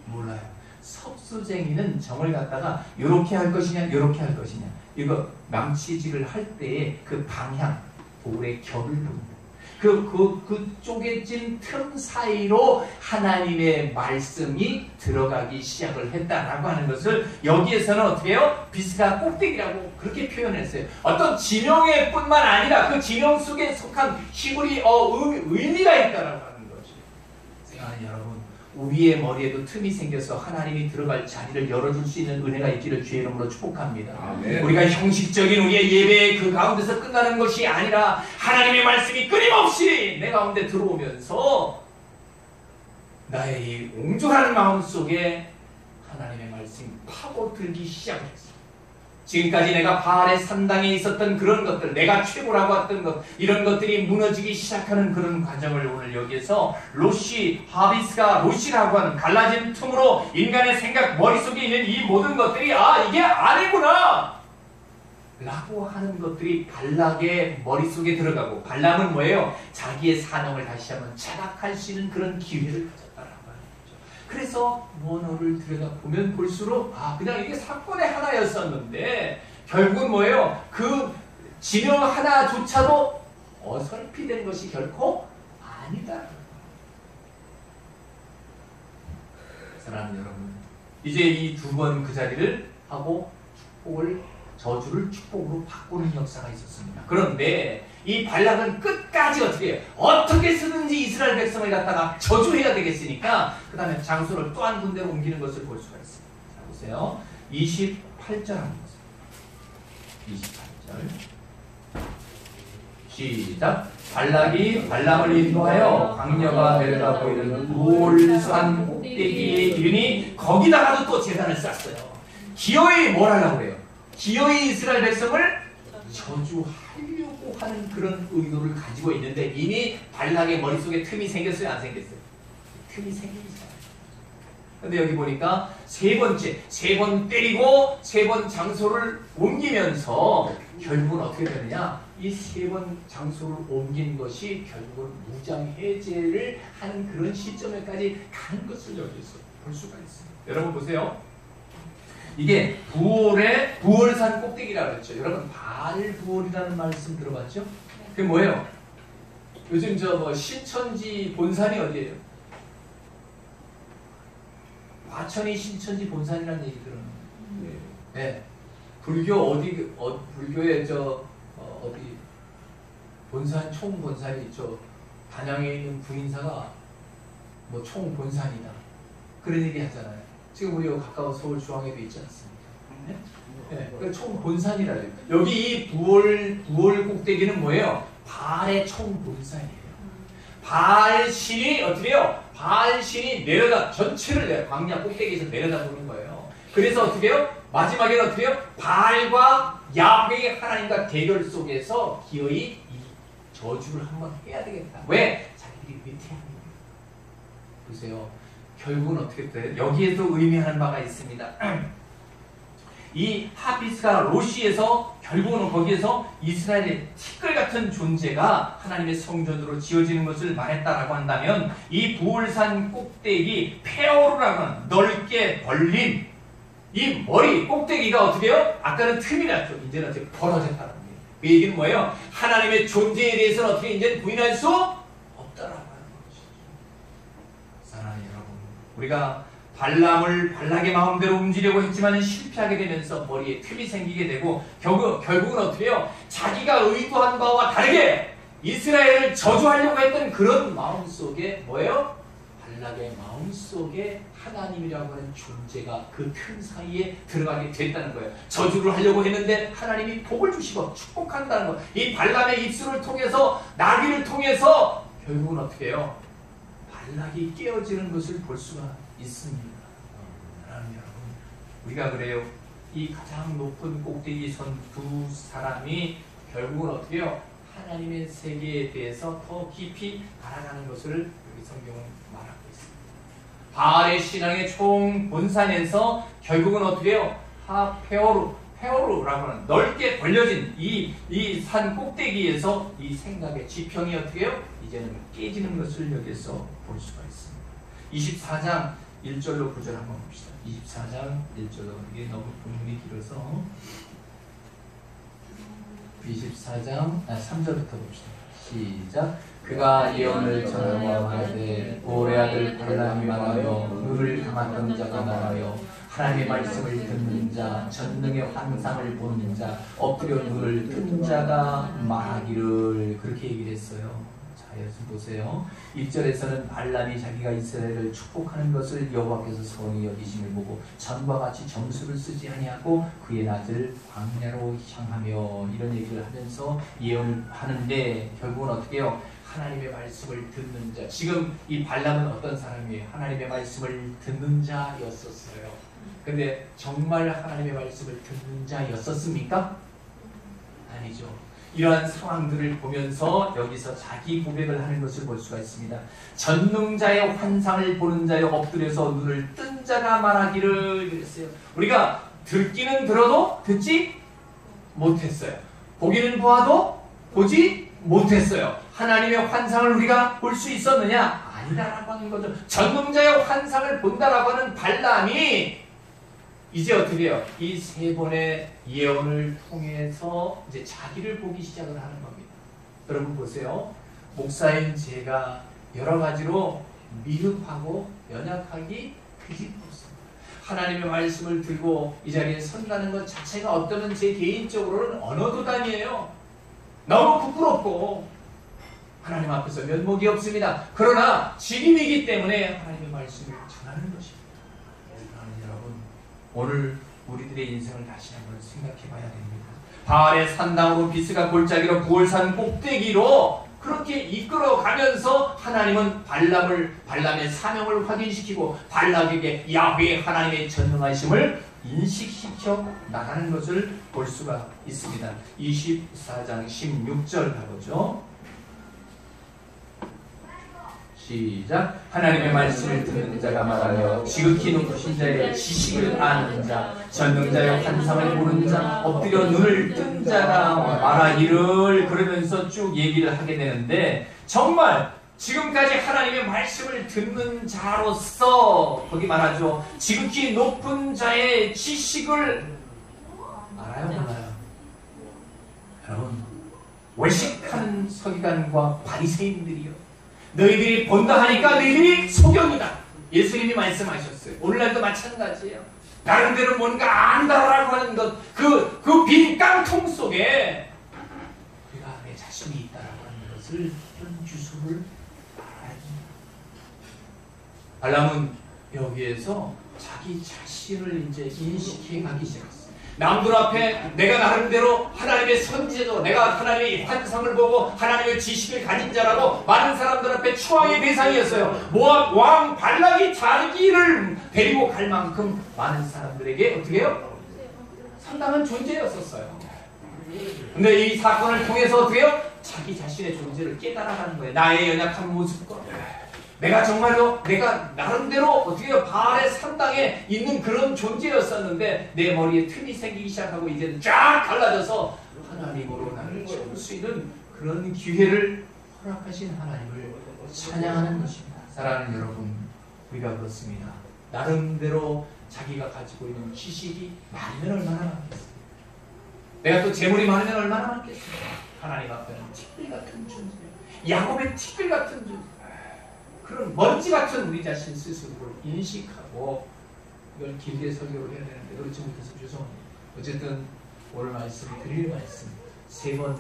몰라요. 석수쟁이는 정을 갖다가 이렇게 할 것이냐, 이렇게 할 것이냐. 이거 망치질을 할 때의 그 방향, 돌의 결을 봅니다. 그 쪼개진 틈 사이로 하나님의 말씀이 들어가기 시작을 했다라고 하는 것을 여기에서는 어떻게 해요? 비스가 꼭대기라고 그렇게 표현했어요. 어떤 지명의 뿐만 아니라 그 지명 속에 속한 히브리 의미가 있다라고 하는 거죠. 사랑하는 여러분, 우리의 머리에도 틈이 생겨서 하나님이 들어갈 자리를 열어줄 수 있는 은혜가 있기를 주의 이름으로 축복합니다. 아멘. 우리가 형식적인 우리의 예배의 그 가운데서 끝나는 것이 아니라 하나님의 말씀이 끊임없이 내 가운데 들어오면서 나의 이 옹졸한 마음 속에 하나님의 말씀이 파고들기 시작했어요. 지금까지 내가 바알의 산당에 있었던 그런 것들, 내가 최고라고 했던 것, 이런 것들이 무너지기 시작하는 그런 과정을 오늘 여기에서 하비스가 로시라고 하는 갈라진 틈으로 인간의 생각, 머릿속에 있는 이 모든 것들이 이게 아니구나! 라고 하는 것들이 발락의 머릿속에 들어가고, 발람은 뭐예요? 자기의 사명을 다시 한번 자각할 수 있는 그런 기회를 가졌다라고 하는 거죠. 그래서 원어를 들여다보면 볼수록 그냥 이게 사건의 하나였었는데 결국은 뭐예요? 그 지명 하나조차도 어설피된 것이 결코 아니다. 사랑하는 여러분, 이제 이 두 번 그 자리를 하고 저주를 축복으로 바꾸는 역사가 있었습니다. 그런데 이 발락은 끝까지 어떻게 해요? 어떻게 쓰든지 이스라엘 백성을 갖다가 저주해야 되겠으니까 그 다음에 장소를 또 한 군데로 옮기는 것을 볼 수가 있습니다. 자, 보세요. 28절 한번 보세요. 28절 시작. 발락이 발람을 인도하여 광야가 내려다 보이는 부올산 꼭대기에 이르니 거기다가도 또 제단을 쌓았어요. 기어이 뭘 하려고 그래요? 기어이 이스라엘 백성을 저주하려고 하는 그런 의도를 가지고 있는데 이미 발락의 머릿속에 틈이 생겼어요, 안 생겼어요? 틈이 생기기 시작해요. 근데 여기 보니까 세 번 때리고 세 번 장소를 옮기면서 결국은 어떻게 되느냐? 이 세 번 장소를 옮긴 것이 결국은 무장 해제를 하는 그런 시점에까지 가는 것을 여기서 볼 수가 있습니다. 여러분 보세요. 이게 부올산 꼭대기라고 했죠. 여러분 바알부올이라는 말씀 들어봤죠? 그게 뭐예요? 요즘 신천지 본산이 어디예요? 과천이 신천지 본산이라는 얘기 들었는데, 네. 불교의 어디 본산 총본산이 있죠. 단양에 있는 부인사가 총 본산이다. 그런 얘기 하잖아요. 지금 우리가 가까운 서울 중앙에도 있지 않습니까? 네? 네. 그러니까 총 본산이라 해요. 여기 이 부올 꼭대기는 뭐예요? 바알의 총 본산이에요. 바알 신이 어떻게 해요? 바알 신이 전체를 광야 꼭대기에서 내려다보는 거예요. 그래서 어떻게 해요? 마지막에는 어떻게 해요? 바알과 야훼의 하나님과 대결 속에서 기어이 이 저주를 한번 해야 되겠다. 왜? 자기들이 위태합니다. 보세요. 결국은 어떻게 돼요? 여기에도 의미하는 바가 있습니다. 이 하피스가 로시에서 결국은 거기에서 이스라엘의 티끌 같은 존재가 하나님의 성전으로 지어지는 것을 말했다라고 한다면 이 부울산 꼭대기 페오르라고 하는 넓게 벌린 이 머리 꼭대기가 어떻게 해요? 아까는 틈이 났죠. 이제는 어떻게 벌어졌다는 거예요. 그 얘기는 뭐예요? 하나님의 존재에 대해서는 어떻게 이제 부인할 수 없다라고 하는 것이죠. 사랑하는 여러분, 우리가 발락의 마음대로 움직이려고 했지만 실패하게 되면서 머리에 틈이 생기게 되고 결국은 어떻게 해요? 자기가 의도한 바와 다르게 이스라엘을 저주하려고 했던 그런 마음속에 뭐예요? 발락의 마음속에 하나님이라고 하는 존재가 그 틈 사이에 들어가게 됐다는 거예요. 저주를 하려고 했는데 하나님이 복을 주시고 축복한다는 거. 이 발람의 입술을 통해서 나귀를 통해서 결국은 어떻게 해요? 발락이 깨어지는 것을 볼 수가 있습니다. 사랑하는 여러분, 우리가 그래요. 이 가장 높은 꼭대기 선 두 사람이 결국은 어떻게 해요? 하나님의 세계에 대해서 더 깊이 알아가는 것을 여기 성경은 말하고 있습니다. 바알의 신앙의 총 본산에서 결국은 어떻게 해요? 페오르라고 하는 넓게 벌려진 이 산 꼭대기에서 이 생각의 지평이 어떻게 해요? 이제는 깨지는 것을 여기서 볼 수가 있습니다. 24장 1절로 9절 한번 봅시다. 24장 1절로, 이게 너무 본문이 길어서 24장 3절부터 봅시다. 시작. 그가 예언을 전하며 하되 보울의 아들 발람이 말하며 눈을 감았던 자가 말하며 하나님의 말씀을 듣는 자, 전능의 환상을 보는 자, 엎드려 눈을 뜬 자가 말하기를, 그렇게 얘기를 했어요. 여기서 보세요. 1절에서는 발람이 자기가 이스라엘을 축복하는 것을 여호와께서 선히 여기심을 보고 전과 같이 점수를 쓰지 아니하고 그의 낯을 광야로 향하며, 이런 얘기를 하면서 예언을 하는데 결국은 어떻게 해요? 하나님의 말씀을 듣는 자. 지금 이 발람은 어떤 사람이에요? 하나님의 말씀을 듣는 자였었어요. 근데 정말 하나님의 말씀을 듣는 자였었습니까? 아니죠. 이러한 상황들을 보면서 여기서 자기 고백을 하는 것을 볼 수가 있습니다. 전능자의 환상을 보는 자여 엎드려서 눈을 뜬 자가 말하기를, 그랬어요. 우리가 듣기는 들어도 듣지 못했어요. 보기는 보아도 보지 못했어요. 하나님의 환상을 우리가 볼 수 있었느냐? 아니다라고 하는 거죠. 전능자의 환상을 본다라고 하는 발람이 이제 어떻게 해요? 이 세 번의 예언을 통해서 이제 자기를 보기 시작을 하는 겁니다. 여러분 보세요. 목사인 제가 여러 가지로 미흡하고 연약하기 그지없습니다. 하나님의 말씀을 들고 이 자리에 선다는 것 자체가 어쩌면 제 개인적으로는 언어도단이에요. 너무 부끄럽고 하나님 앞에서 면목이 없습니다. 그러나 지금이기 때문에 하나님의 말씀을 전하는 것입니다. 오늘 우리들의 인생을 다시 한번 생각해 봐야 됩니다. 바알의 산당으로 비스가 골짜기로 부울산 꼭대기로 그렇게 이끌어 가면서 하나님은 발람의 사명을 확인시키고 발락에게 야훼 하나님의 전능하심을 인식시켜 나가는 것을 볼 수가 있습니다. 24장 16절 가보죠. 시작. 하나님의 말씀을 듣는 자가 말하여 지극히 높으신 자의 지식을 아는 자, 전능자의 환상을 보는 자, 엎드려 눈을 뜬 자가 말하기를, 그러면서 쭉 얘기를 하게 되는데, 정말 지금까지 하나님의 말씀을 듣는 자로서 거기 말하죠. 지극히 높은 자의 지식을 알아요, 몰라요? 여러분, 외식하는 서기관과 바리새인들이요, 너희들이 본다 하니까 너희들이 소경이다. 예수님이 말씀하셨어요. 오늘날도 마찬가지예요. 나름대로 뭔가 안다라고 하는 것, 그 빈 깡통 속에 우리가 내 자신이 있다라고 하는 것을, 이런 주소를 알아야 됩니다. 발람은 여기에서 자기 자신을 이제 인식해 가기 시작했어요. 남들 앞에 내가 나름대로 하나님의 선지자도, 내가 하나님의 환상을 보고 하나님의 지식을 가진 자라고 많은 사람들 앞에 추앙의 대상이었어요. 모압 왕 발락이 자기를 데리고 갈 만큼 많은 사람들에게 어떻게 해요? 상당한 존재였었어요. 근데 이 사건을 통해서 어떻게 해요? 자기 자신의 존재를 깨달아가는 거예요. 나의 연약한 모습과 내가 정말로 내가 나름대로 어떻게 해요? 바알의 산당에 있는 그런 존재였었는데 내 머리에 틈이 생기기 시작하고 이제는 쫙 갈라져서 하나님으로 나를 채울 수 있는 그런 기회를 허락하신 하나님을 찬양하는 것입니다. 사랑하는 여러분, 우리가 그렇습니다. 나름대로 자기가 가지고 있는 지식이 많으면 얼마나 많겠습니까? 내가 또 재물이 많으면 얼마나 많겠습니까? 하나님 앞에는 티끌 같은 존재, 야곱의 티끌 같은 존재, 그런 먼지 같은 우리 자신 스스로를 인식하고, 이걸 길게 설교를 해야 되는데 그렇지 못해서 죄송합니다. 어쨌든 오늘 말씀이 드릴 말씀, 3번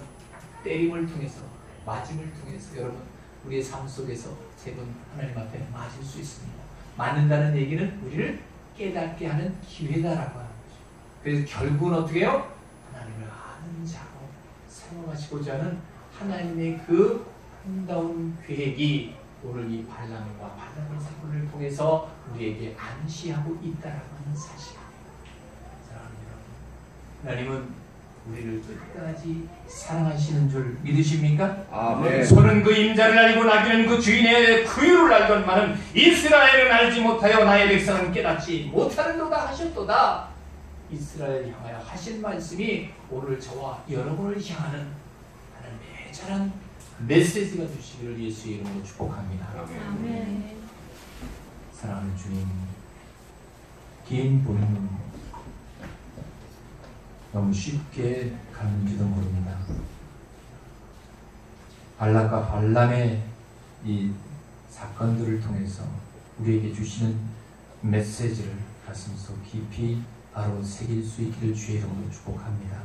때림을 통해서, 맞음을 통해서 여러분 우리의 삶 속에서 3번 하나님 앞에 맞을 수 있습니다. 맞는다는 얘기는 우리를 깨닫게 하는 기회다라고 하는 거죠. 그래서 결국은 어떻게 해요? 하나님을 아는 자로 사용하시고자 하는 하나님의 그 아름다운 계획이 오늘 이 발람과 발람의 사건을 통해서 우리에게 암시하고 있다라고 하는 사실입니다. 사랑하는 여러분, 하나님은 우리를 끝까지 사랑하시는 줄 믿으십니까? 아멘. 소는 그 임자를 알고 나귀는 그 주인의 구유를 알건만은 이스라엘은 알지 못하여 나의 백성은 깨닫지 못하는도다 하셨도다. 이스라엘 향하여 하신 말씀이 오늘 저와 여러분을 향하는 하나님의 애절한 메시지가 되시기를 예수의 이름으로 축복합니다. 아멘. 사랑하는 주님, 긴 본문 너무 쉽게 가는지도 모릅니다. 발락과 발람의 이 사건들을 통해서 우리에게 주시는 메시지를 가슴속 깊이 바로 새길 수 있기를 주의 이름으로 축복합니다.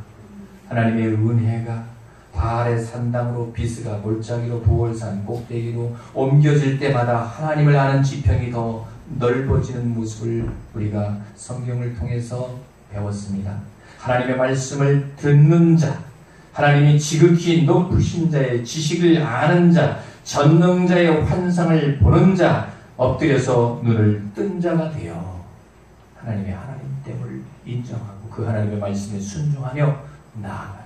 하나님의 은혜가 바알의 산당으로 비스가 골짜기로 보홀산 꼭대기로 옮겨질 때마다 하나님을 아는 지평이 더 넓어지는 모습을 우리가 성경을 통해서 배웠습니다. 하나님의 말씀을 듣는 자, 하나님이 지극히 높으신 자의 지식을 아는 자, 전능자의 환상을 보는 자, 엎드려서 눈을 뜬 자가 되어 하나님의 하나님됨을 인정하고 그 하나님의 말씀에 순종하며 나아가는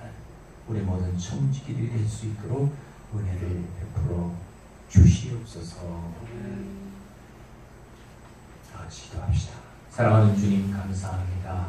우리 모든 청지기들이 될 수 있도록 은혜를 베풀어 주시옵소서. 같이 기도합시다. 사랑하는 주님, 감사합니다.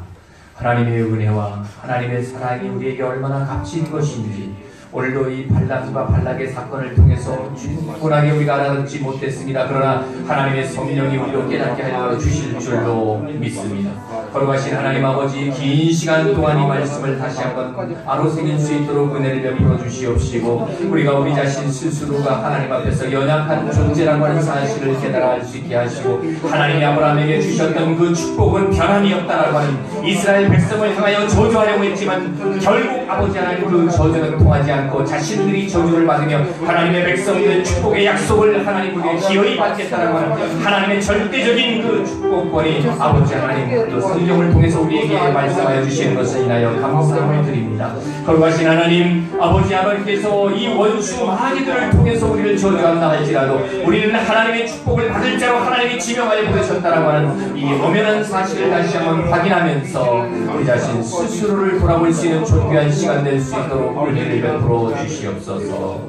하나님의 은혜와 하나님의 사랑이 우리에게 얼마나 값진 것인지 오늘도 이 발람과 발락의 사건을 통해서 충분하게 우리가 알아듣지 못했습니다. 그러나 하나님의 성령이 우리로 깨닫게 하여 주실 줄로 믿습니다. 거룩하신 하나님 아버지, 긴 시간 동안 이 말씀을 다시 한번 아로새길 수 있도록 은혜를 베풀어 주시옵시고 우리가 우리 자신 스스로가 하나님 앞에서 연약한 존재라고 하는 사실을 깨달아 알 수 있게 하시고 하나님이 아브라함에게 주셨던 그 축복은 변함이 없다라고 하는 이스라엘 백성을 향하여 저주하려고 했지만 결국 아버지 하나님 그 저주는 통하지 않고 자신들이 저주를 받으며 하나님의 백성들의 축복의 약속을 하나님 우리의 기어이 받겠다라고 하는 하나님의 절대적인 그 축복권이 아버지 하나님 또 성경을 통해서 우리에게 말씀하여 주시는 것을 인하여 감사함을 드립니다. 거룩하신 하나님 아버지 하나님께서 이 원수 마귀들을 통해서 우리를 저주한다 할지라도 우리는 하나님의 축복을 받을 자로 하나님이 지명하여 부르셨다라고 하는 이 엄연한 사실을 다시 한번 확인하면서 우리 자신 스스로를 돌아볼 수 있는 존귀한 시간 될 수 있도록 은혜를 베풀어 주시옵소서.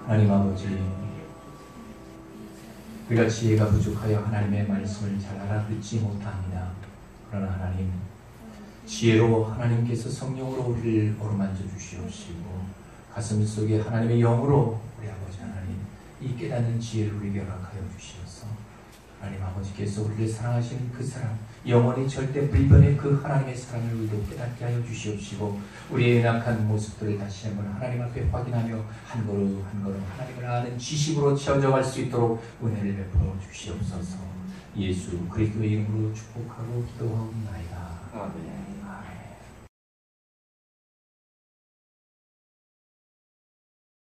하나님 아버지, 우리가 지혜가 부족하여 하나님의 말씀을 잘 알아듣지 못합니다. 그러나 하나님, 지혜로 하나님께서 성령으로 우리를 어루만져 주시옵시고 가슴 속에 하나님의 영으로 우리 아버지 하나님 이 깨닫는 지혜를 우리에게 허락하여 주시옵소서. 하나님 아버지께서 우리를 사랑하시는 그 사랑, 영원히 절대 불변의 그 하나님의 사랑을 우리도 깨닫게 하여 주시옵시고 우리의 연약한 모습들을 다시 한번 하나님 앞에 확인하며 한 걸음 한 걸음 하나님을 아는 지식으로 채워져갈 수 있도록 은혜를 베풀어 주시옵소서. 예수 그리스도의 이름으로 축복하고 기도하옵나이다. 아멘.